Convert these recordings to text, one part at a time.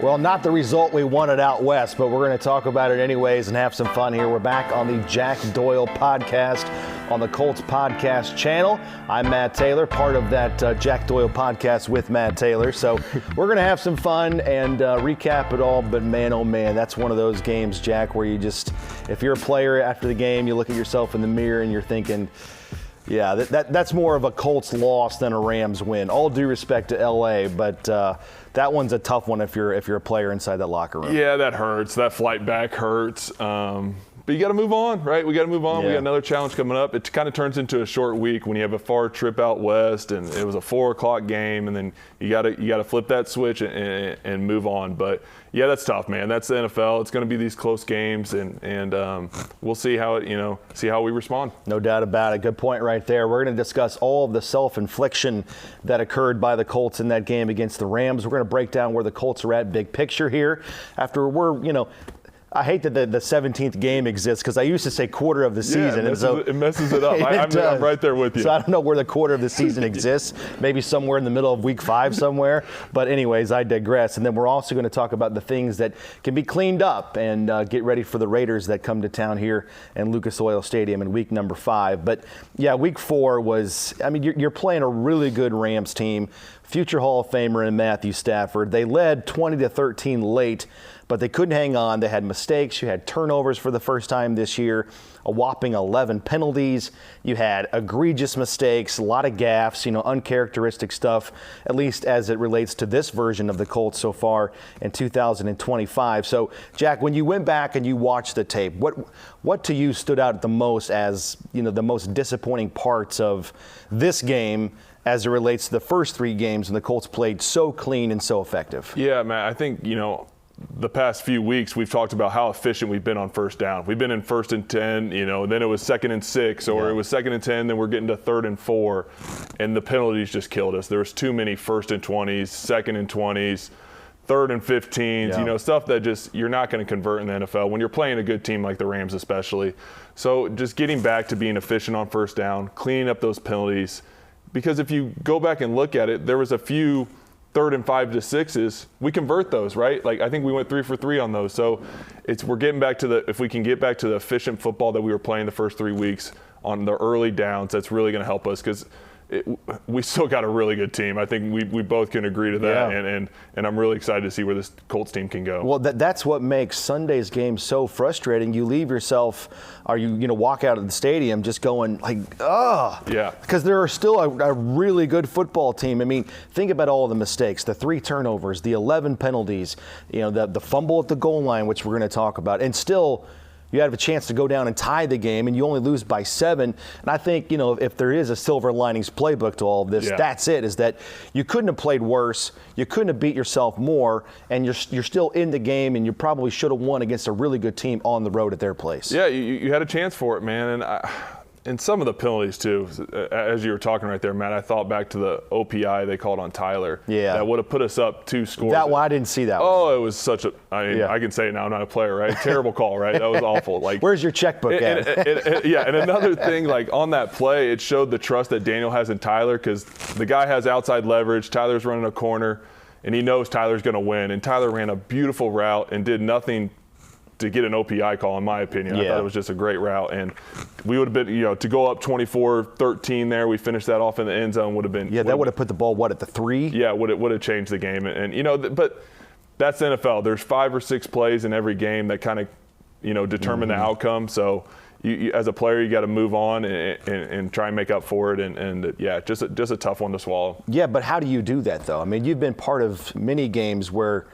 Well, not the result we wanted out west, but we're going to talk about it anyways and have some fun here. We're back on the Jack Doyle Podcast on the Colts Podcast channel. I'm Matt Taylor, part of that Jack Doyle Podcast with Matt Taylor. So we're going to have some fun and recap it all. But man, oh man, that's one of those games, Jack, where you just, if you're a player after the game, you look at yourself in the mirror and you're thinking, yeah, that's more of a Colts loss than a Rams win. All due respect to LA, but that one's a tough one if you're a player inside that locker room. Yeah, that hurts. That flight back hurts. But you got to move on, right? We got to move on. Yeah. We got another challenge coming up. It kind of turns into a short week when you have a far trip out west, and it was a 4 o'clock game, and then you got to flip that switch and move on. But yeah, that's tough, man. That's the NFL. It's going to be these close games, and we'll see how we respond. No doubt about it. Good point right there. We're going to discuss all of the self-infliction that occurred by the Colts in that game against the Rams. We're going to break down where the Colts are at, big picture here. After I hate that the 17th game exists because I used to say quarter of the season. It messes it up. I'm right there with you. So I don't know where the quarter of the season exists. Maybe somewhere in the middle of week 5 somewhere. But anyways, I digress. And then we're also going to talk about the things that can be cleaned up and get ready for the Raiders that come to town here in Lucas Oil Stadium in week number 5. But yeah, week 4 was, you're playing a really good Rams team. Future Hall of Famer in Matthew Stafford. They led 20-13 late, but they couldn't hang on. They had mistakes. You had turnovers for the first time this year, a whopping 11 penalties. You had egregious mistakes, a lot of gaffes, uncharacteristic stuff, at least as it relates to this version of the Colts so far in 2025. So, Jack, when you went back and you watched the tape, what to you stood out the most as, the most disappointing parts of this game as it relates to the first 3 games when the Colts played so clean and so effective? Yeah, Matt, I think, the past few weeks we've talked about how efficient we've been on first down. We've been in 1st and 10, then it was 2nd and 6, or it was 2nd and 10, then we're getting to 3rd and 4, and the penalties just killed us. There was too many 1st and 20s, 2nd and 20s, 3rd and 15s, stuff that just you're not going to convert in the NFL when you're playing a good team like the Rams especially. So just getting back to being efficient on first down, cleaning up those penalties, because if you go back and look at it, there was a few 3rd and 5 to 6s, we convert those, right? Like I think we went 3 for 3 on those. So we're getting back to if we can get back to the efficient football that we were playing the first 3 weeks on the early downs, that's really going to help us because we still got a really good team. I think we both can agree to that, and I'm really excited to see where this Colts team can go. Well, that's what makes Sunday's game so frustrating. You leave yourself, or you walk out of the stadium just going like, ugh. Yeah. Because there are still a really good football team. Think about all the mistakes, the 3 turnovers, the 11 penalties, the fumble at the goal line, which we're going to talk about, and still you have a chance to go down and tie the game, and you only lose by 7. And I think, if there is a silver linings playbook to all of this, that's it, is that you couldn't have played worse, you couldn't have beat yourself more, and you're still in the game, and you probably should have won against a really good team on the road at their place. Yeah, you had a chance for it, man. And some of the penalties, too, as you were talking right there, Matt, I thought back to the OPI they called on Tyler. Yeah. That would have put us up 2 scores. That one, I didn't see that one. Oh, it was such a – I can say it now, I'm not a player, right? Terrible call, right? That was awful. Where's your checkbook at? And another thing, on that play, it showed the trust that Daniel has in Tyler because the guy has outside leverage. Tyler's running a corner, and he knows Tyler's going to win. And Tyler ran a beautiful route and did nothing to get an OPI call, in my opinion. I thought it was just a great route. And we would have been, to go up 24-13 there, we finished that off in the end zone would have been. Yeah, that would have put the ball, at the 3? Yeah, would have changed the game. And but that's the NFL. There's 5 or 6 plays in every game that kind of, determine the outcome. So you as a player, you got to move on and try and make up for it. And just a tough one to swallow. Yeah, but how do you do that, though? You've been part of many games where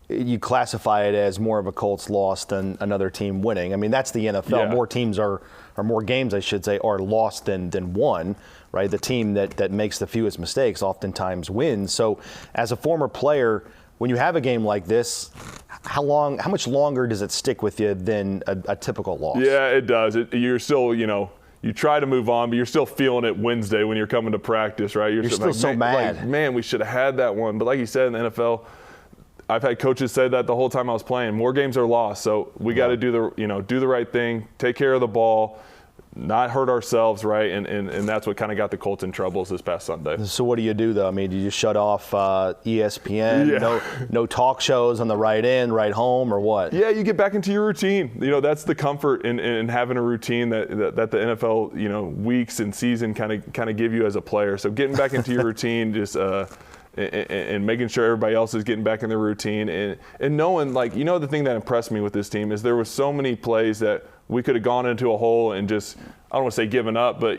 you classify it as more of a Colts loss than another team winning. That's the NFL. Yeah. More teams or more games, I should say, are lost than won, right? The team that makes the fewest mistakes oftentimes wins. So as a former player, when you have a game like this, how much longer does it stick with you than a typical loss? Yeah, it does. You're still, you try to move on, but you're still feeling it Wednesday when you're coming to practice, right? You're still so mad. Man, we should have had that one. But like you said, in the NFL, I've had coaches say that the whole time I was playing. More games are lost, so we got to do the right thing, take care of the ball, not hurt ourselves, right? And that's what kind of got the Colts in troubles this past Sunday. So what do you do, though? I mean, do you just shut off ESPN? Yeah. No talk shows on the right end, right home, or what? Yeah, you get back into your routine. That's the comfort in having a routine that the NFL, weeks and season kind of give you as a player. So getting back into your routine, just and making sure everybody else is getting back in their routine, and knowing, the thing that impressed me with this team is there was so many plays that we could have gone into a hole and just, I don't want to say given up, but,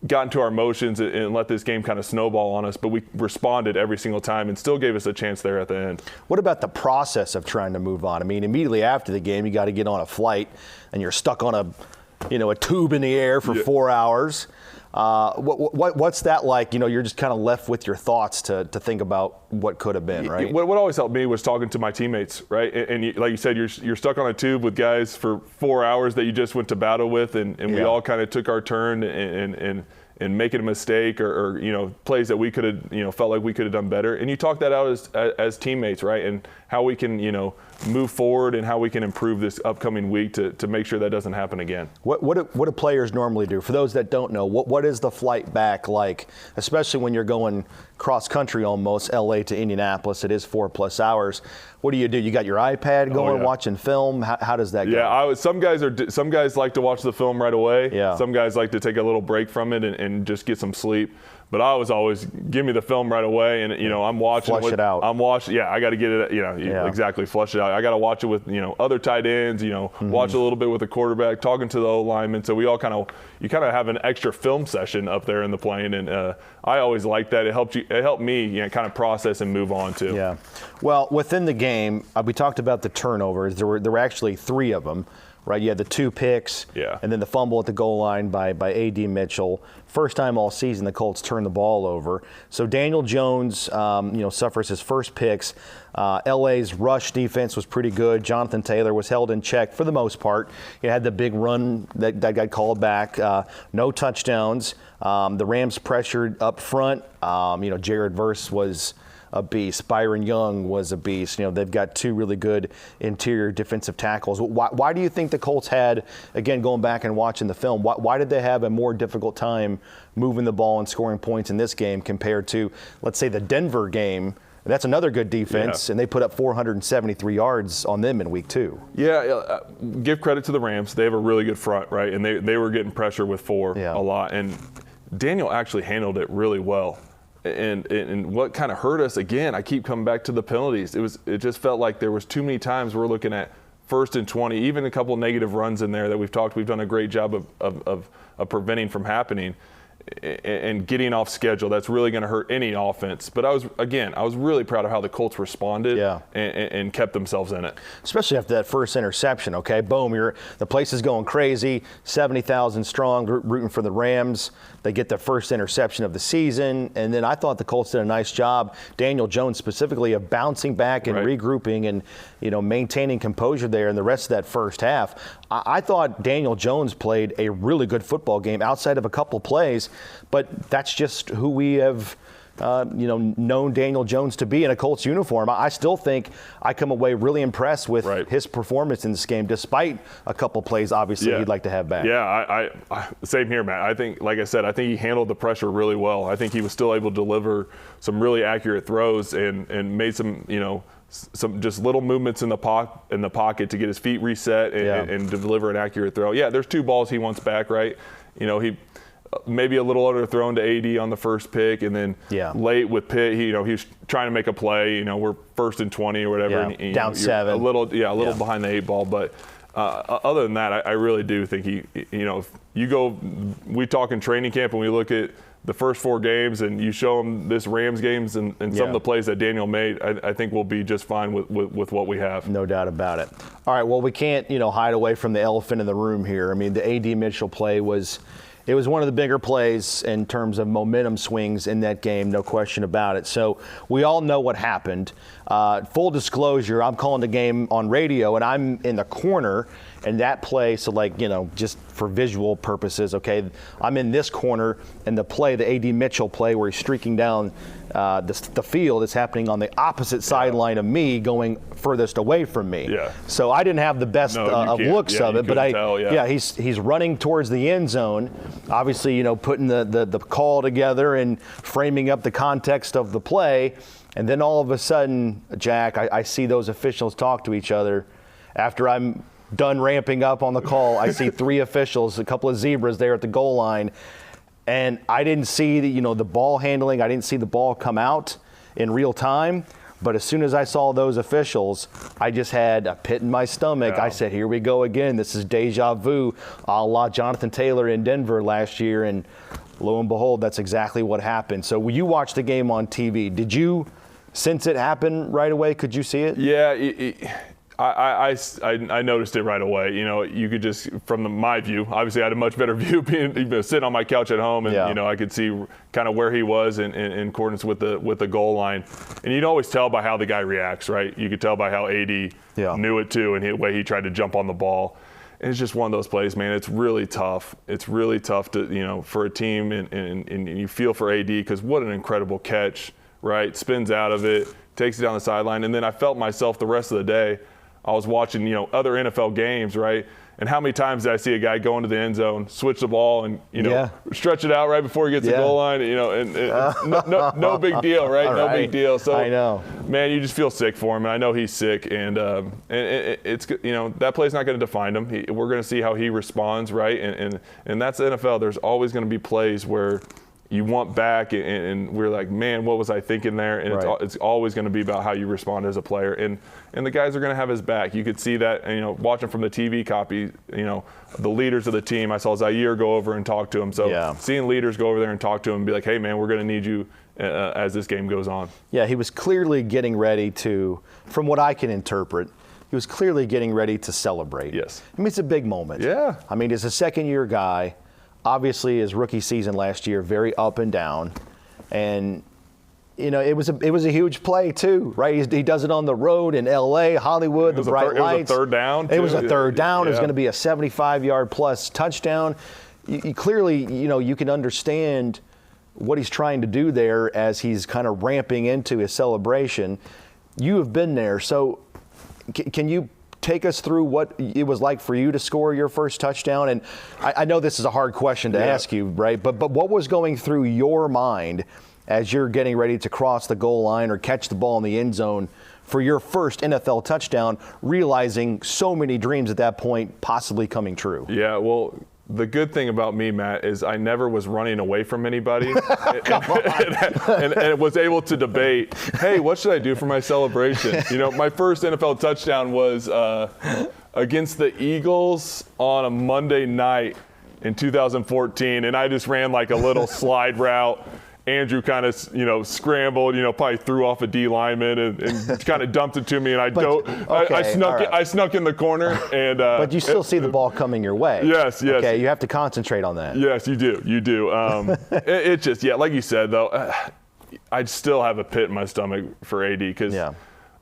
got into our emotions and let this game kind of snowball on us. But we responded every single time and still gave us a chance there at the end. What about the process of trying to move on? I mean, immediately after the game, you got to get on a flight and you're stuck on a tube in the air for 4 hours. What's that like? You're just kind of left with your thoughts to think about what could have been, right? What always helped me was talking to my teammates, right? And like you said, you're stuck on a tube with guys for 4 hours that you just went to battle with, and we all kind of took our turn and making a mistake or plays that we could have felt like we could have done better. And you talk that out as teammates, right? And how we can move forward and how we can improve this upcoming week to make sure that doesn't happen again. What do players normally do? For those that don't know, what is the flight back like, especially when you're going cross country almost, LA to Indianapolis? It is 4+ hours. What do? You got your iPad going, watching film? How does that go? Yeah, some guys like to watch the film right away. Yeah. Some guys like to take a little break from it and just get some sleep. But I was always give me the film right away, and I'm watching. Flush it out. I'm watching. Yeah, I got to get it. Exactly. Flush it out. I got to watch it with other tight ends. Watch a little bit with the quarterback, talking to the O-lineman. So we all kind of have an extra film session up there in the plane, and I always liked that. It helped me kind of process and move on too. Yeah. Well, within the game, we talked about the turnovers. There were actually 3 of them. Right, you had the 2 picks, and then the fumble at the goal line by Adonai Mitchell. First time all season the Colts turned the ball over. So Daniel Jones, suffers his first picks. LA's rush defense was pretty good. Jonathan Taylor was held in check for the most part. He had the big run that got called back. No touchdowns. The Rams pressured up front. Jared Verse was a beast. Byron Young was a beast. They've got 2 really good interior defensive tackles. Why do you think the Colts had, again, going back and watching the film, why did they have a more difficult time moving the ball and scoring points in this game compared to, let's say, the Denver game? That's another good defense, and they put up 473 yards on them in week 2. Yeah, give credit to the Rams. They have a really good front, right? And they were getting pressure with 4 a lot. And Daniel actually handled it really well. And what kind of hurt us, again, I keep coming back to the penalties. It just felt like there was too many times we're looking at 1st and 20, even a couple of negative runs in there that we've done a great job of preventing from happening and getting off schedule. That's really going to hurt any offense. But I was really proud of how the Colts responded and kept themselves in it. Especially after that first interception, okay? Boom, the place is going crazy, 70,000 strong, rooting for the Rams. They get the first interception of the season, and then I thought the Colts did a nice job, Daniel Jones specifically, of bouncing back and regrouping and maintaining composure there in the rest of that first half. I thought Daniel Jones played a really good football game outside of a couple plays, but that's just who we have known Daniel Jones to be in a Colts uniform. I still think I come away really impressed with his performance in this game, despite a couple plays, obviously, he'd like to have back. Yeah, I same here, Matt. I think, like I said, I think he handled the pressure really well. I think he was still able to deliver some really accurate throws and made some just little movements in the pocket to get his feet reset and deliver an accurate throw. Yeah, there's 2 balls he wants back, right? He maybe a little underthrown to AD on the first pick, and then late with Pitt, he was trying to make a play. We're 1st and 20 or whatever. And, down 7. A little behind the 8 ball. But other than that, I really do think if we talk in training camp and we look at the first 4 games and you show them this Rams games and some of the plays that Daniel made, I think we'll be just fine with what we have. No doubt about it. All right, well, we can't, hide away from the elephant in the room here. I mean, the Adonai Mitchell play was one of the bigger plays in terms of momentum swings in that game, no question about it. So we all know what happened. Full disclosure, I'm calling the game on radio, and I'm in the corner in that play. So, just for visual purposes, okay, I'm in this corner, and the Adonai Mitchell play where he's streaking down the field is happening on the opposite sideline of me, going furthest away from me. Yeah. So I didn't have the best of looks of it, but he's running towards the end zone, obviously, putting the call together and framing up the context of the play. And then all of a sudden, Jack, I see those officials talk to each other. After I'm done ramping up on the call, I see 3 officials, a couple of zebras there at the goal line. And I didn't see the ball handling. I didn't see the ball come out in real time. But as soon as I saw those officials, I just had a pit in my stomach. Yeah. I said, here we go again. This is deja vu, a la Jonathan Taylor in Denver last year. And lo and behold, that's exactly what happened. So when you watched the game on TV, did you sense it happen right away? Could you see it? Yeah. I noticed it right away. You could just, from my view, obviously I had a much better view being sitting on my couch at home, and I could see kind of where he was in accordance with the goal line. And you'd always tell by how the guy reacts, right? You could tell by how AD knew it too, and the way he tried to jump on the ball. And it's just one of those plays, man. It's really tough. It's really tough to for a team, and you feel for AD, because what an incredible catch, right? Spins out of it, takes it down the sideline, and then I felt myself the rest of the day. I was watching, other NFL games, right? And how many times did I see a guy go into the end zone, switch the ball, and stretch it out right before he gets the goal line? No big deal, right? No big deal. So I know, man, you just feel sick for him, and I know he's sick, and it's that play's not going to define him. We're going to see how he responds, right? And that's the NFL. There's always going to be plays where you want back, and we're like, man, what was I thinking there? And it's always going to be about how you respond as a player, and the guys are going to have his back. You could see that, watching from the TV copy, the leaders of the team. I saw Zaire go over and talk to him. So seeing leaders go over there and talk to him and be like, hey, man, we're going to need you as this game goes on. Yeah, he was clearly getting ready to, from what I can interpret, he was clearly getting ready to celebrate. Yes. I mean, it's a big moment. Yeah. I mean, as a second-year guy, obviously his rookie season last year, very up and down. And, it was a huge play too, right? He does it on the road in L.A., Hollywood, the bright lights. It was a third down, too. It was a third down. It was going to be a 75-yard plus touchdown. You clearly, you can understand what he's trying to do there as he's kind of ramping into his celebration. You have been there. So can you take us through what it was like for you to score your first touchdown? And I know this is a hard question to ask you, right? But what was going through your mind as you're getting ready to cross the goal line or catch the ball in the end zone for your first NFL touchdown, realizing so many dreams at that point possibly coming true? Yeah, well, the good thing about me, Matt, is I never was running away from anybody and was able to debate, hey, what should I do for my celebration? My first NFL touchdown was against the Eagles on a Monday night in 2014, and I just ran like a little slide route. Andrew kind of, scrambled, probably threw off a D lineman and kind of dumped it to me, and I snuck in the corner. And but you still see the ball coming your way. Yes. Okay, you have to concentrate on that. Yes, you do. It just, like you said, though, I still have a pit in my stomach for AD, because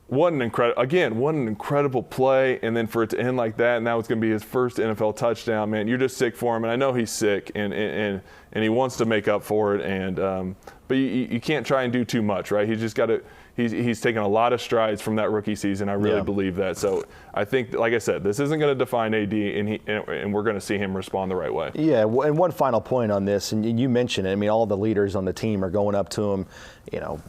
what an incredible play, and then for it to end like that, and that was going to be his first NFL touchdown, man. You're just sick for him, and I know he's sick, and he wants to make up for it, and but you can't try and do too much, right? He's just got to. He's taken a lot of strides from that rookie season. I really believe that. So I think, like I said, this isn't going to define AD, and we're going to see him respond the right way. Yeah, and one final point on this, and you mentioned it. I mean, all the leaders on the team are going up to him,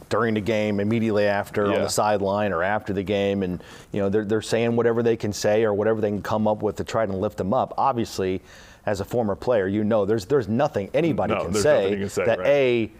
during the game, immediately after, on the sideline or after the game, and they're saying whatever they can say or whatever they can come up with to try to lift him up. Obviously, as a former player, there's nothing anybody can say that A,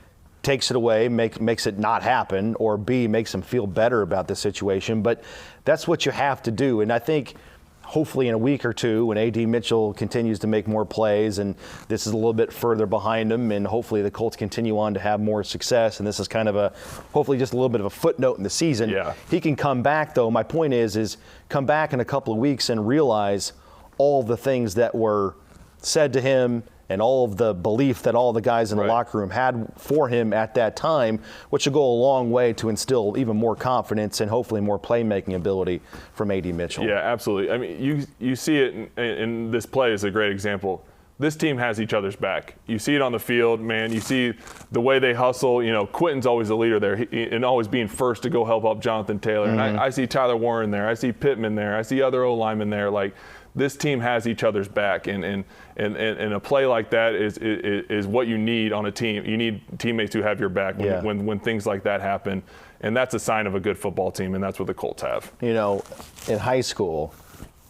takes it away, makes it not happen, or B, makes them feel better about the situation. But that's what you have to do. And I think hopefully in a week or two, when A.D. Mitchell continues to make more plays, and this is a little bit further behind him, and hopefully the Colts continue on to have more success, and this is kind of hopefully just a little bit of a footnote in the season. He can come back, though. My point is come back in a couple of weeks and realize all the things that were said to him and all of the belief that all the guys in the locker room had for him at that time, which will go a long way to instill even more confidence and hopefully more playmaking ability from A.D. Mitchell. Yeah, absolutely. I mean, you see it, and this play is a great example. this team has each other's back. You see it on the field, man. You see the way they hustle. Quentin's always the leader there and always being first to go help up Jonathan Taylor. Mm-hmm. And I see Tyler Warren there. I see Pittman there. I see other O-linemen there. Like, this team has each other's back, and a play like that is what you need on a team. You need teammates who have your back when things like that happen, and that's a sign of a good football team, and that's what the Colts have. In high school,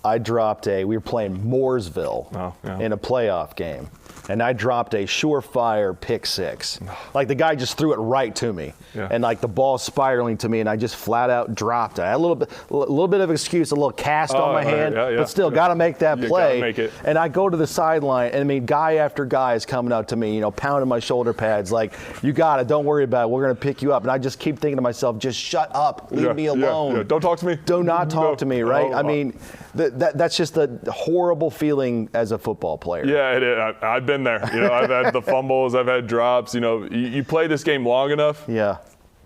we were playing Mooresville in a playoff game, and I dropped a surefire pick six. Like, the guy just threw it right to me, and like the ball spiraling to me, and I just flat out dropped it. I had a little bit of excuse, a little cast on my hand, but still got to make that play. You gotta make it. And I go to the sideline, and I mean, guy after guy is coming up to me, pounding my shoulder pads, like, you got it, don't worry about it, we're gonna pick you up. And I just keep thinking to myself, just shut up, leave me alone. Yeah. Don't talk to me. Do not talk to me, right? I mean, that's just a horrible feeling as a football player. Yeah, it is. I've been there. I've had the fumbles. I've had drops. You play this game long enough. Yeah.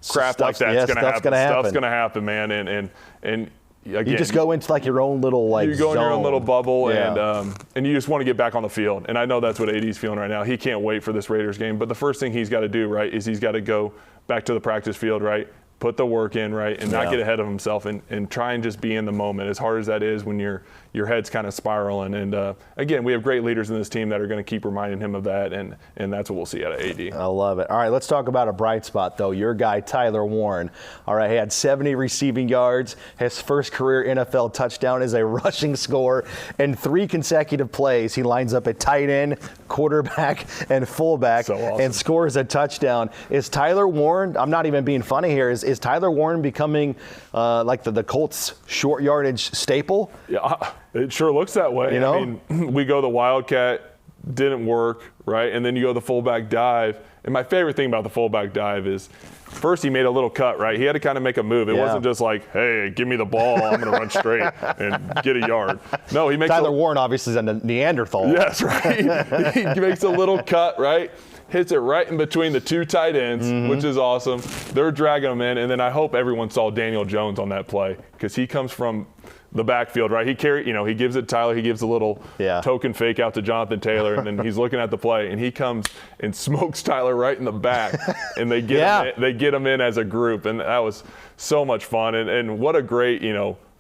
Crap like that's going to happen. Stuff's going to happen, man. And again, you just go into like your own little you go zone. in your own little bubble, and you just want to get back on the field. And I know that's what AD's feeling right now. He can't wait for this Raiders game. But the first thing he's got to do, right, is he's got to go back to the practice field, right? Put the work in, right, and not get ahead of himself, and try and just be in the moment, as hard as that is when your head's kind of spiraling. And again, we have great leaders in this team that are going to keep reminding him of that, and that's what we'll see out of AD. I love it. All right, let's talk about a bright spot, though. Your guy, Tyler Warren. All right, he had 70 receiving yards. His first career NFL touchdown is a rushing score. In 3 consecutive plays, he lines up at tight end, quarterback, and fullback, and scores a touchdown. Is Tyler Warren, I'm not even being funny here, is Tyler Warren becoming like the Colts short yardage staple? Yeah, it sure looks that way. I mean, we go the Wildcat, didn't work, right? And then you go the fullback dive. And my favorite thing about the fullback dive is, first he made a little cut, right? He had to kind of make a move. It wasn't just like, hey, give me the ball, I'm going to run straight and get a yard. No, he makes Tyler Warren obviously is a Neanderthal. Yes, right. He makes a little cut, right? Hits it right in between the 2 tight ends, which is awesome. They're dragging him in, and then I hope everyone saw Daniel Jones on that play, because he comes from the backfield, right? He he gives it to Tyler. He gives a little token fake out to Jonathan Taylor, and then he's looking at the play, and he comes and smokes Tyler right in the back, and they get him in as a group, and that was so much fun, and what a great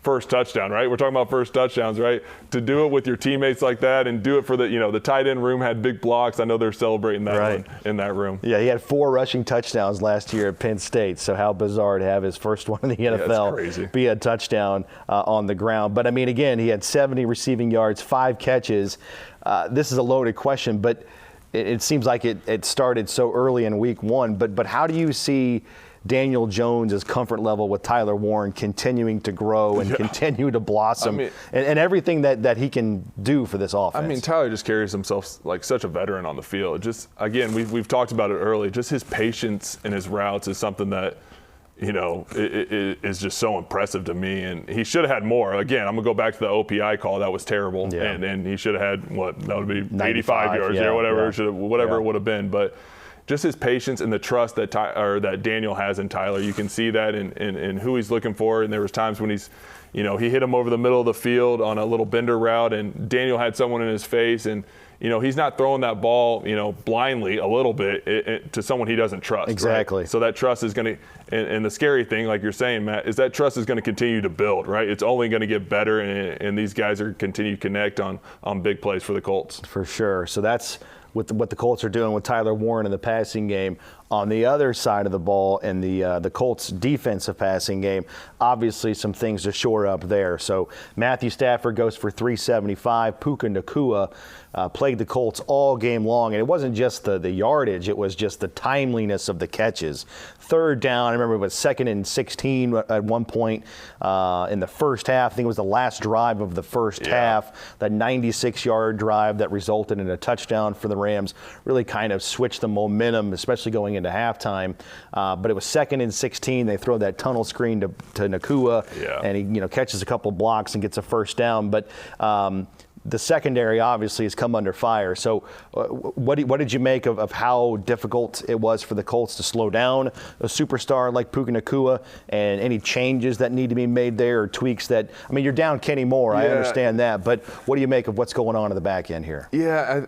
first touchdown, right? We're talking about first touchdowns, right? To do it with your teammates like that, and do it for the tight end room had big blocks. I know they're celebrating that one in that room. Yeah, he had 4 rushing touchdowns last year at Penn State. So how bizarre to have his first one in the NFL be a touchdown on the ground. But I mean, again, he had 70 receiving yards, 5 catches. This is a loaded question, but it seems like it started so early in week 1. But how do you see Daniel Jones' comfort level with Tyler Warren continuing to grow and continue to blossom, and everything that he can do for this offense? I mean, Tyler just carries himself like such a veteran on the field. Just, again, we've talked about it early. Just his patience in his routes is something that, it is just so impressive to me. And he should have had more. Again, I'm going to go back to the OPI call. That was terrible. Yeah. And he should have had, that would be 85 yards or whatever, it would have been. But just his patience and the trust that Daniel has in Tyler. You can see that in who he's looking for. And there was times when he hit him over the middle of the field on a little bender route, and Daniel had someone in his face, and he's not throwing that ball blindly a little bit to someone he doesn't trust. Exactly. Right? So that trust is going to, and the scary thing, like you're saying, Matt, is that trust is going to continue to build. Right? It's only going to get better, and these guys are continue to connect on big plays for the Colts. For sure. So that's with what the Colts are doing with Tyler Warren in the passing game. On the other side of the ball, in the Colts' defensive passing game, obviously some things to shore up there. So Matthew Stafford goes for 375. Puka Nacua played the Colts all game long, and it wasn't just the yardage; it was just the timeliness of the catches. 3rd down, I remember it was 2nd and 16 at one point in the first half. I think it was the last drive of the first half. That 96-yard drive that resulted in a touchdown for the Rams really kind of switched the momentum, especially going into halftime. But it was 2nd and 16. They throw that tunnel screen to Nacua, and he catches a couple blocks and gets a first down. But the secondary obviously has come under fire. So what did you make of how difficult it was for the Colts to slow down a superstar like Puka Nacua, and any changes that need to be made there, or tweaks that, I mean, you're down Kenny Moore, I understand that, but what do you make of what's going on in the back end here? Yeah,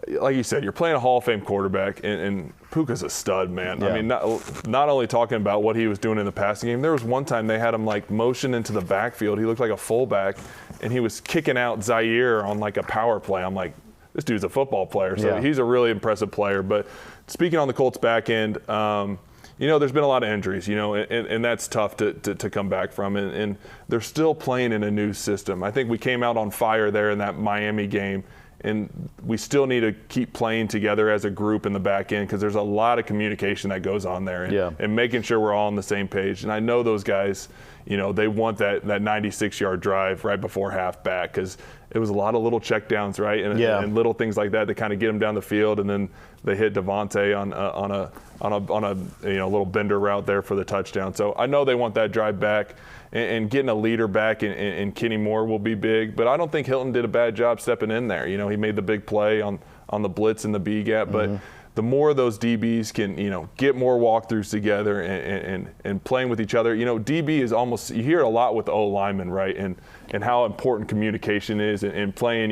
like you said, you're playing a Hall of Fame quarterback, and Puka's a stud, man. Yeah. I mean, not only talking about what he was doing in the passing game, there was one time they had him like motion into the backfield. He looked like a fullback, and he was kicking out Zaire on like a power play. I'm like, this dude's a football player. So he's a really impressive player. But speaking on the Colts back end, there's been a lot of injuries, and that's tough to come back from. And they're still playing in a new system. I think we came out on fire there in that Miami game. And we still need to keep playing together as a group in the back end, because there's a lot of communication that goes on there, and making sure we're all on the same page. And I know those guys, they want that 96-yard drive right before half back, because it was a lot of little checkdowns, right? And little things like that kind of get them down the field, and then they hit Devontae on a little bender route there for the touchdown. So I know they want that drive back. And getting a leader back in Kenny Moore will be big. But I don't think Hilton did a bad job stepping in there. He made the big play on the blitz and the B gap. But the more those DBs can, get more walkthroughs together and playing with each other. DB is almost, you hear it a lot with the O linemen, right? And how important communication is, and playing,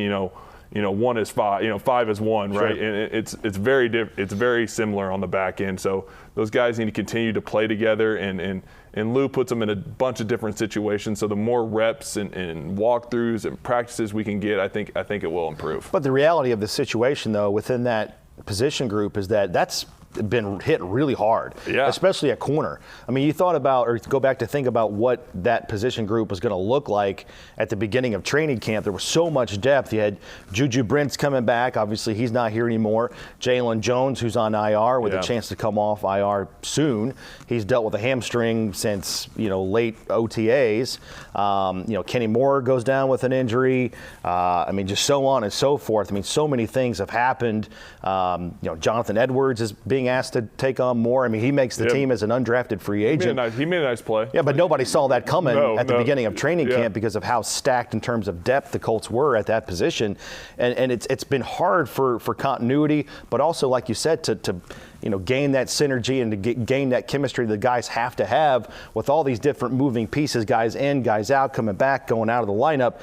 1 is 5, 5 is 1, right? Sure. And it's very similar on the back end. So those guys need to continue to play together, and Lou puts them in a bunch of different situations. So the more reps and walkthroughs and practices we can get, I think it will improve. But the reality of the situation, though, within that position group is that that's been hit really hard, especially at corner. I mean, you thought about, or go back to think about what that position group was going to look like at the beginning of training camp. There was so much depth. You had Juju Brents coming back. Obviously, he's not here anymore. Jalen Jones, who's on IR with a chance to come off IR soon. He's dealt with a hamstring since, late OTAs. Kenny Moore goes down with an injury. Just so on and so forth. I mean, so many things have happened. Jonathan Edwards is being asked to take on more. I mean, he makes the team as an undrafted free agent. He made a nice play. Yeah, but nobody saw that coming at the beginning of training camp because of how stacked in terms of depth the Colts were at that position. And it's been hard for continuity, but also, like you said, to gain that synergy and to gain that chemistry the guys have to have with all these different moving pieces, guys in, guys out, coming back, going out of the lineup.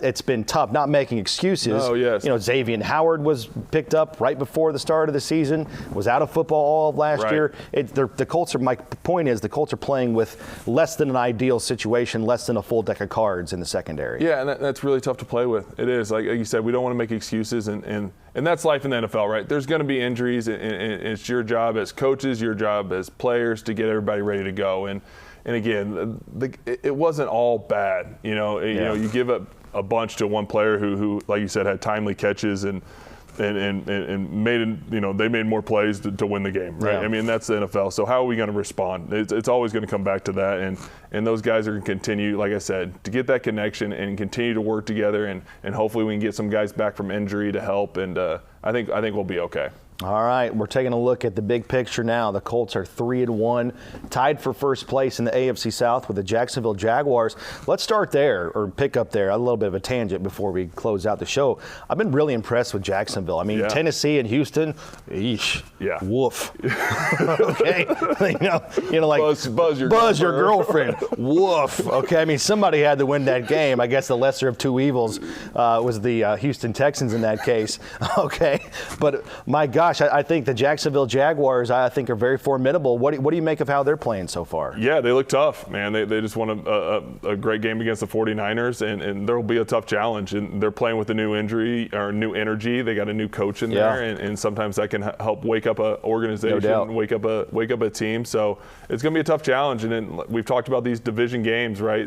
It's been tough, not making excuses. Oh, yes. Xavier Howard was picked up right before the start of the season, was out of football all of last year. The Colts my point is the Colts are playing with less than an ideal situation, less than a full deck of cards in the secondary. Yeah, and that's really tough to play with. It is. Like you said, we don't want to make excuses, and that's life in the NFL, right? There's going to be injuries, and it's your job as coaches, your job as players to get everybody ready to go. And again, it wasn't all bad. You give up a bunch to one player who, like you said, had timely catches and made, they made more plays to win the game, right? Yeah. I mean, that's the NFL. So how are we going to respond? It's always going to come back to that, and those guys are going to continue, like I said, to get that connection and continue to work together, and hopefully we can get some guys back from injury to help, and I think we'll be okay. All right, we're taking a look at the big picture now. The Colts are 3-1, tied for first place in the AFC South with the Jacksonville Jaguars. Let's start there, or pick up there, a little bit of a tangent before we close out the show. I've been really impressed with Jacksonville. I mean, Tennessee and Houston, woof. Okay, like buzz your girlfriend, woof. Okay, I mean, somebody had to win that game. I guess the lesser of two evils was the Houston Texans in that case. Okay, but my God. I think the Jacksonville Jaguars, are very formidable. What do you make of how they're playing so far? Yeah, they look tough, man. They just won a great game against the 49ers, and there will be a tough challenge. And they're playing with a new energy. They got a new coach in there, and sometimes that can help wake up an organization, no wake up a team. So it's going to be a tough challenge. And then we've talked about these division games, right?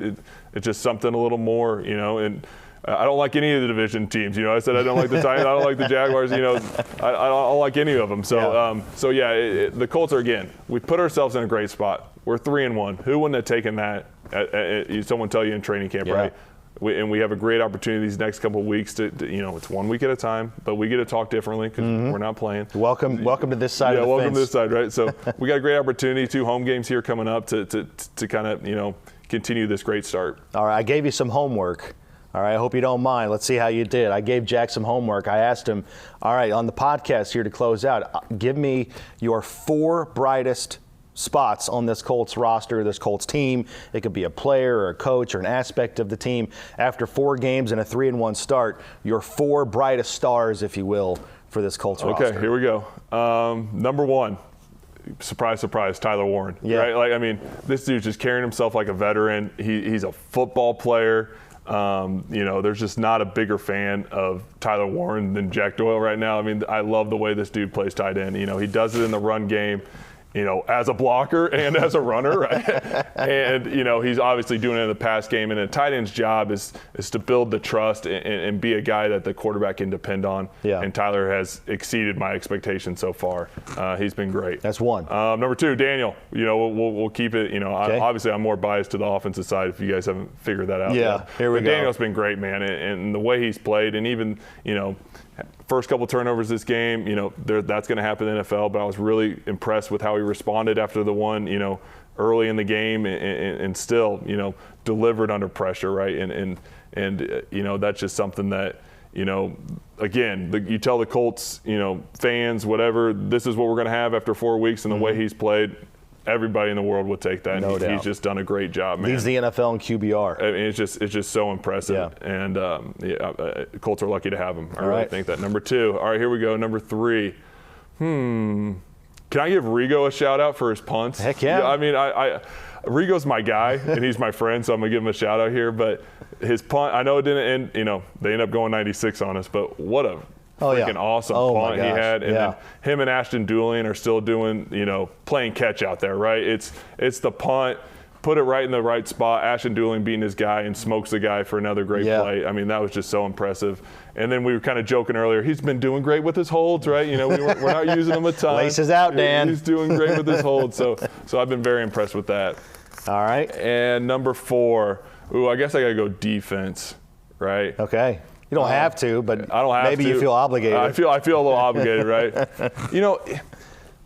It's just something a little more, and I don't like any of the division teams. I said I don't like the Titans. I don't like the Jaguars. I don't like any of them. So, the Colts are, again, we put ourselves in a great spot. We're 3-1. Who wouldn't have taken that? Someone tell you in training camp, right? We have a great opportunity these next couple of weeks to it's 1 week at a time, but we get to talk differently because we're not playing. Welcome to this side of the welcome fence. to this side, right? So we got a great opportunity, 2 home games here coming up to kind of, continue this great start. All right, I gave you some homework. All right, I hope you don't mind. Let's see how you did. I gave Jack some homework. I asked him, all right, on the podcast here to close out, give me your 4 brightest spots on this Colts roster, this Colts team. It could be a player or a coach or an aspect of the team. After 4 games and a 3-1 start, your 4 brightest stars, if you will, for this Colts roster. Okay, here we go. Number 1. Surprise, surprise, Tyler Warren. Yeah. Right? Like, I mean, this dude's just carrying himself like a veteran. He's a football player. There's just not a bigger fan of Tyler Warren than Jack Doyle right now. I mean, I love the way this dude plays tight end. He does it in the run game, as a blocker and as a runner, right? And, he's obviously doing it in the pass game. And a tight end's job is to build the trust and be a guy that the quarterback can depend on. Yeah. And Tyler has exceeded my expectations so far. He's been great. That's 1. Number 2, Daniel. We'll keep it. Okay. Obviously, I'm more biased to the offensive side if you guys haven't figured that out Yeah, yet. here we but go. Daniel's been great, man. And the way he's played, and even, first couple turnovers this game, that's going to happen in the NFL, but I was really impressed with how he responded after the one, early in the game and still, delivered under pressure, right? And that's just something that, again, you tell the Colts, fans, whatever, this is what we're going to have after 4 weeks, and the way he's played, everybody in the world would take that. No doubt. He's just done a great job, man. Leads the NFL in QBR. I mean, it's just so impressive. Yeah. And Colts are lucky to have him. I All really right. think that. Number 2. All right, here we go. Number 3. Can I give Rigo a shout out for his punts? Heck yeah. I mean, Rigo's my guy, and he's my friend, so I'm going to give him a shout out here. But his punt, I know it didn't end, they ended up going 96 on us, but what a freaking awesome punt he had. And then him and Ashton Doolin are still doing, playing catch out there, right? It's the punt, put it right in the right spot. Ashton Doolin beating his guy and smokes the guy for another great play. I mean, that was just so impressive. And then we were kind of joking earlier, he's been doing great with his holds, right? We're not using him a ton. Laces out, Dan. He's doing great with his holds. So I've been very impressed with that. All right. And number 4, I guess I got to go defense, right? Okay. You don't have to, but I don't have maybe to. you feel obligated. I feel a little obligated, right?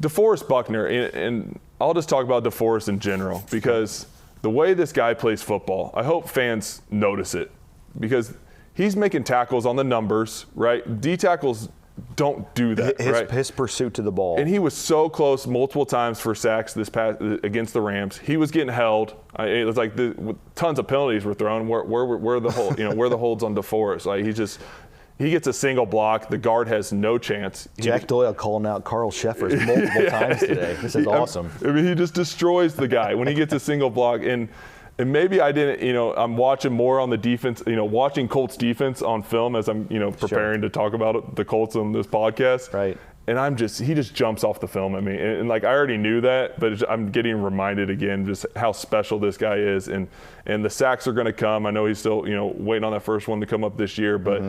DeForest Buckner, and I'll just talk about DeForest in general because the way this guy plays football, I hope fans notice it because he's making tackles on the numbers, right? D tackles don't do that, right? His pursuit to the ball. And he was so close multiple times for sacks this past against the Rams. He was getting held. It was like tons of penalties were thrown. Where the hold, where the holds on DeForest? Like he gets a single block. The guard has no chance. Jack Doyle calling out Carl Sheffers multiple times today. This is awesome. I mean, he just destroys the guy when he gets a single block. And maybe I didn't, I'm watching more on the defense, watching Colts defense on film as I'm, preparing to talk about the Colts on this podcast. Right. And he just jumps off the film at me. And like, I already knew that, but I'm getting reminded again just how special this guy is. And the sacks are going to come. I know he's still, waiting on that first one to come up this year, but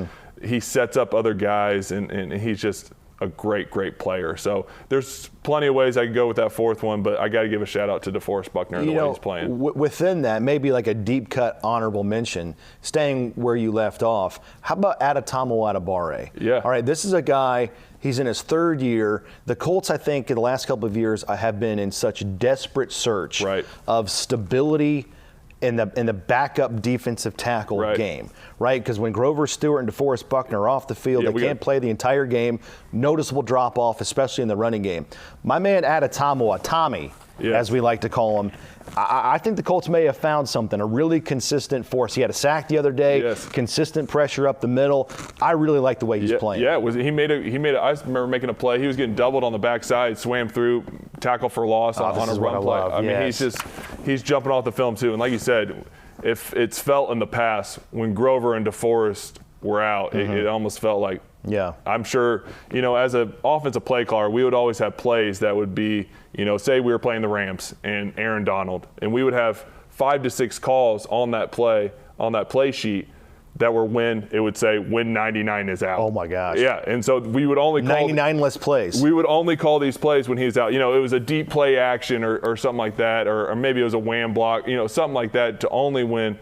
he sets up other guys and he's just a great, great player. So there's plenty of ways I could go with that 4th one, but I got to give a shout out to DeForest Buckner and the way he's playing. Within that, maybe like a deep cut honorable mention, staying where you left off. How about Adetomo Adebawore? Yeah. All right, this is a guy, he's in his 3rd year. The Colts, I think, in the last couple of years have been in such desperate search of stability in the backup defensive tackle game, right? Because when Grover Stewart and DeForest Buckner are off the field, they can't play the entire game. Noticeable drop off, especially in the running game. My man Adetomo, Tommy, as we like to call him, I think the Colts may have found something, a really consistent force. He had a sack the other day, consistent pressure up the middle. I really like the way he's playing. Yeah, he made a. I remember making a play. He was getting doubled on the backside, swam through, tackle for loss on a run play. I mean, he's jumping off the film too. And like you said, if it's felt in the past when Grover and DeForest were out, it almost felt like. Yeah. I'm sure, as an offensive play caller, we would always have plays that would be, say we were playing the Rams and Aaron Donald, and we would have 5 to 6 calls on that play sheet that were when it would say when 99 is out. Oh my gosh. Yeah, and so we would only call 99 less plays. We would only call these plays when he's out. It was a deep play action or something like that, or maybe it was a wham block, something like that, to only when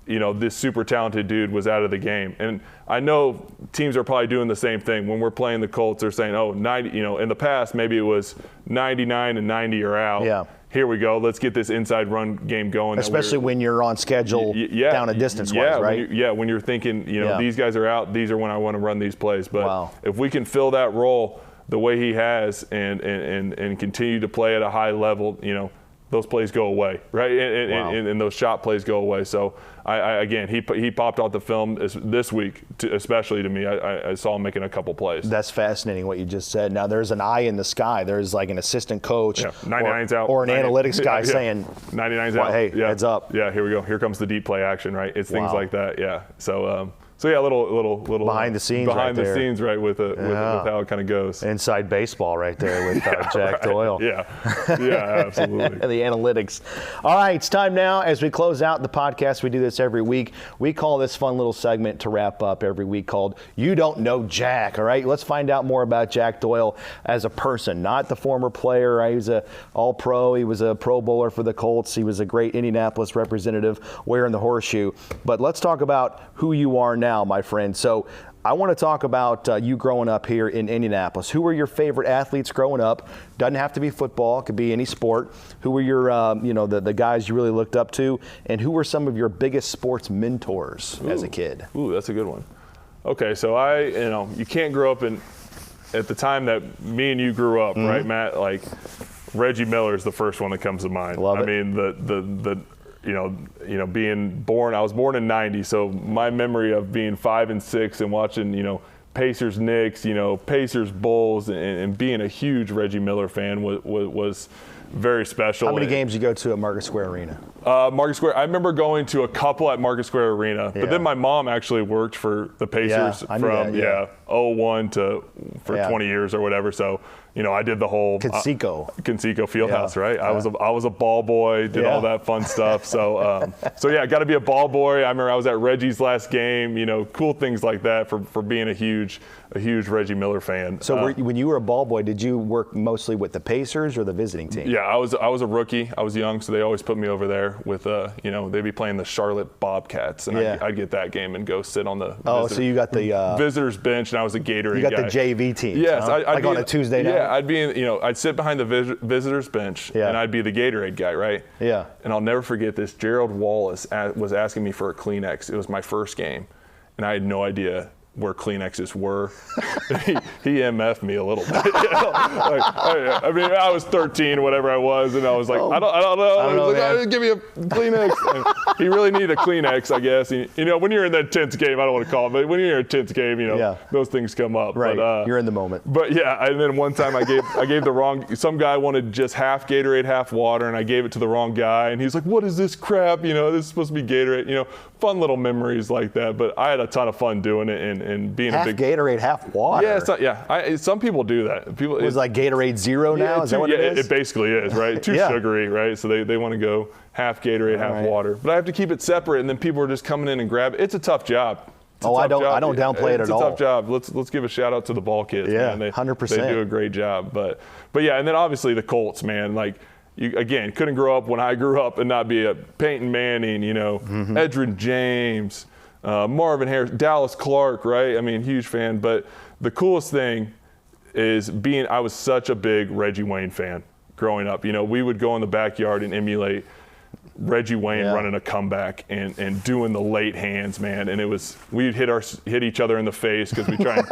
this super talented dude was out of the game. And I know teams are probably doing the same thing. When we're playing the Colts, they're saying, 90, in the past, maybe it was 99 and 90 are out. Yeah. here we go. Let's get this inside run game going. Especially when you're on schedule down a distance-wise, right? When you're thinking, these guys are out. These are when I want to run these plays. But if we can fill that role the way he has and continue to play at a high level, those plays go away, right? And those shot plays go away. So, he popped off the film this week, especially to me. I saw him making a couple plays. That's fascinating what you just said. Now, there's an eye in the sky. There's like an assistant coach 99's out. Or an analytics guy saying, 99's out. Hey, heads up. Yeah, here we go. Here comes the deep play action, right? It's things like that, yeah. So a little behind the scenes, right, with how it kind of goes. Inside baseball, right there with Jack right. Doyle. Yeah, absolutely. The analytics. All right, it's time now as we close out the podcast. We do this every week. We call this fun little segment to wrap up every week called "You Don't Know Jack." All right, let's find out more about Jack Doyle as a person, not the former player. Right? He was a All-Pro. He was a Pro Bowler for the Colts. He was a great Indianapolis representative wearing the horseshoe. But let's talk about who you are now, my friend. So I want to talk about you growing up here in Indianapolis. Who were your favorite athletes growing up? Doesn't have to be football. It could be any sport. Who were your, the guys you really looked up to? And who were some of your biggest sports mentors as a kid? Ooh, that's a good one. Okay, so you can't grow up at the time that me and you grew up, right, Matt? Like Reggie Miller is the first one that comes to mind. Love it. I mean, being born, I was born in '90, so my memory of being 5 and 6 and watching, Pacers Knicks, Pacers Bulls, and being a huge Reggie Miller fan was very special. How many games did you go to at Market Square Arena? Market Square. I remember going to a couple at Market Square Arena, but then my mom actually worked for the Pacers from 01 to 20 years or whatever. So I did the whole Conseco Fieldhouse, right? I was a ball boy, did all that fun stuff. So got to be a ball boy. I remember I was at Reggie's last game. Cool things like that for being a huge Reggie Miller fan. So when you were a ball boy, did you work mostly with the Pacers or the visiting team? Yeah, I was a rookie. I was young, so they always put me over there with they'd be playing the Charlotte Bobcats, and I'd get that game and go sit on the so you got the visitors bench, and I was a Gatorade guy. You got the JV team. Yes, huh? I'd on a Tuesday night. Yeah, I'd be I'd sit behind the visitors bench, and I'd be the Gatorade guy, right? Yeah. And I'll never forget this. Gerald Wallace was asking me for a Kleenex. It was my first game, and I had no idea where Kleenexes were. he MF'd me a little bit. I was 13, whatever I was, and I was like, I don't know. Give me a Kleenex. And he really needed a Kleenex, I guess. And, when you're in that tense game, I don't want to call it, but when you're in a tense game, those things come up. Right, but, you're in the moment. But and then one time I gave the wrong. Some guy wanted just half Gatorade, half water, and I gave it to the wrong guy, and he's like, "What is this crap? This is supposed to be Gatorade." Fun little memories like that. But I had a ton of fun doing it and being half a big Gatorade, half water. Yeah, some people do that. People it's like Gatorade Zero now. Is that what it is? It basically is, right? Too sugary, right? So they want to go half Gatorade, half water. But I have to keep it separate, and then people are just coming in and grab it. It's a tough job. I don't downplay it at all. It's a tough job. Let's give a shout out to the ball kids. Yeah, man. 100%. They do a great job. But and then obviously the Colts, man. Like you again couldn't grow up when I grew up and not be a Peyton Manning, Edgerrin James, Marvin Harris, Dallas Clark, right? I mean, huge fan. But the coolest thing is I was such a big Reggie Wayne fan growing up. We would go in the backyard and emulate Reggie Wayne running a comeback and doing the late hands, man. And we'd hit each other in the face because we try and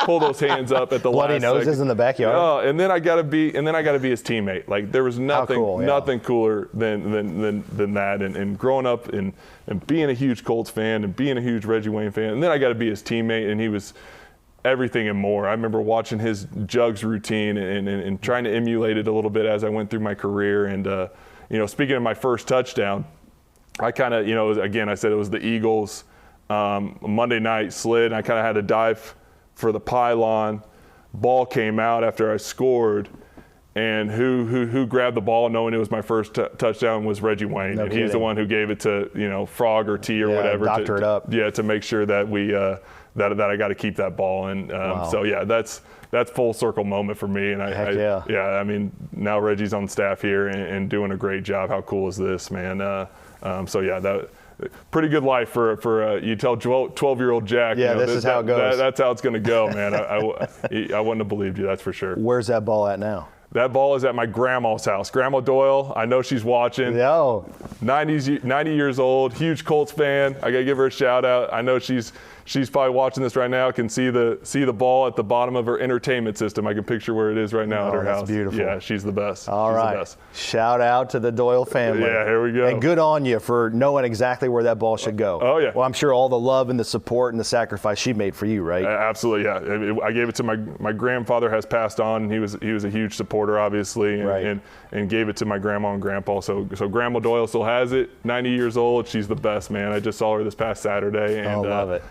pull those hands up at the bloody last noses second. In the backyard. Oh, and then I gotta be his teammate. Like there was nothing cooler than that. And growing up and being a huge Colts fan and being a huge Reggie Wayne fan, and then I got to be his teammate, and he was everything and more. I remember watching his jugs routine and trying to emulate it a little bit as I went through my career. And speaking of my first touchdown, I kind of, again, I said it was the Eagles Monday night slid, and I kind of had to dive for the pylon. Ball came out after I scored, and who grabbed the ball knowing it was my first touchdown was Reggie Wayne. No and kidding. He's the one who gave it to, Frog or T or whatever. Doctor it up. To make sure that we that I got to keep that ball. And so, that's full circle moment for me. And I mean, now Reggie's on staff here and doing a great job. How cool is this, man? That pretty good life for you tell 12-year-old Jack. Yeah, this is how it goes. That's how it's going to go, man. I wouldn't have believed you, that's for sure. Where's that ball at now? That ball is at my grandma's house. Grandma Doyle, I know she's watching. Yo. 90 years old, huge Colts fan. I got to give her a shout out. I know she's probably watching this right now, can see the ball at the bottom of her entertainment system. I can picture where it is right now at her house. That's beautiful. Yeah, she's the best. All she's right. the best. Shout out to the Doyle family. Yeah, here we go. And good on you for knowing exactly where that ball should go. Oh, yeah. Well, I'm sure all the love and the support and the sacrifice she made for you, right? Absolutely, yeah. I gave it to my grandfather has passed on. And he was a huge supporter, obviously, and gave it to my grandma and grandpa. So Grandma Doyle still has it. 90 years old. She's the best, man. I just saw her this past Saturday, and love it.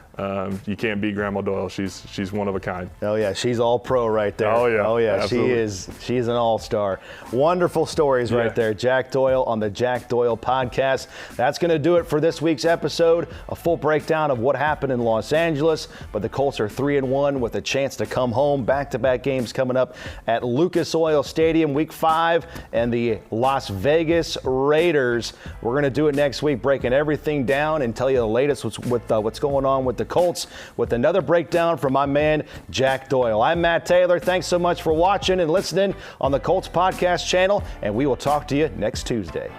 You can't beat Grandma Doyle. She's one of a kind. Oh yeah, she's all pro right there. Oh yeah. Oh yeah, Absolutely. she's an all-star. Wonderful stories right there. Jack Doyle on the Jack Doyle Podcast. That's going to do it for this week's episode. A full breakdown of what happened in Los Angeles, but the Colts are 3-1 with a chance to come home. Back-to-back games coming up at Lucas Oil Stadium, Week 5, and the Las Vegas Raiders. We're going to do it next week, breaking everything down and tell you the latest with what's going on with the Colts, with another breakdown from my man Jack Doyle. I'm Matt Taylor. Thanks so much for watching and listening on the Colts Podcast channel, and we will talk to you next Tuesday.